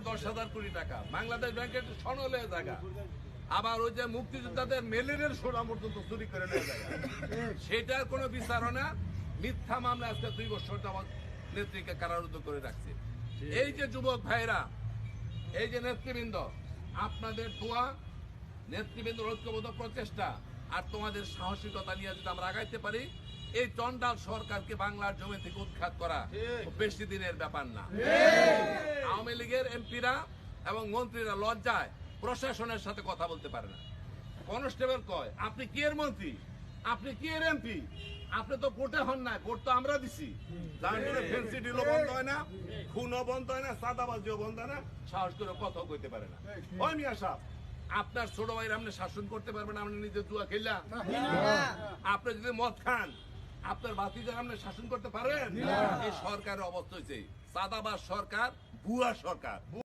10,000 কোটি টাকা বাংলাদেশ ব্যাংকের সনলে জায়গা, আবার ওই যে মুক্তিযোদ্ধাদের মেলের সোনা পর্যন্ত চুরি করে নেওয়া যায়, সেটার কোনো বিচার হয় না। মিথ্যা মামলা আজকে 2 বছর যাবত নেত্রীকে কারারুদ্ধ করে রাখছে। এই যে যুবক ভাইরা, এই যে নেতৃবৃন্দ, আপনাদের দোয়া, নেতৃবৃন্দের ঐক্যবদ্ধ প্রচেষ্টা আর তোমাদের সাহসিকতা নিয়ে যদি আমরা আগাইতে পারি, এই চন্ডাল সরকারকে বাংলার জমি থেকে উৎখাত করা বেশি দিনের ব্যাপার না। আওয়ামী লীগের এমপিরা এবং মন্ত্রীরা লজ্জায় প্রশাসনের সাথে কথা বলতে পারে না। কনস্টেবল কয়, আপনি কি এর মন্ত্রী, আপনি কি এর এমপি, আপনি তো কোর্টে হন না, কোর্ট তো আমরা দিছি। যার জন্য ফেন্সি ডিলও বন্ধ হয় না, খুনও বন্ধ হয় না, সাদাবাজিও বন্ধ হয় না, সাহস করে কথাও কইতে পারে না। ওই মিয়া সাহেব, আপনার ছোট ভাইরা আপনি শাসন করতে পারবেন? আপনি নিজে জুয়া খেলা? আপনি যদি মদ খান, আপনার বাতিজার আপনি শাসন করতে পারেন? এই সরকারের অবস্থা হয়েছে সাদাবাজ সরকার, ভুয়া সরকার।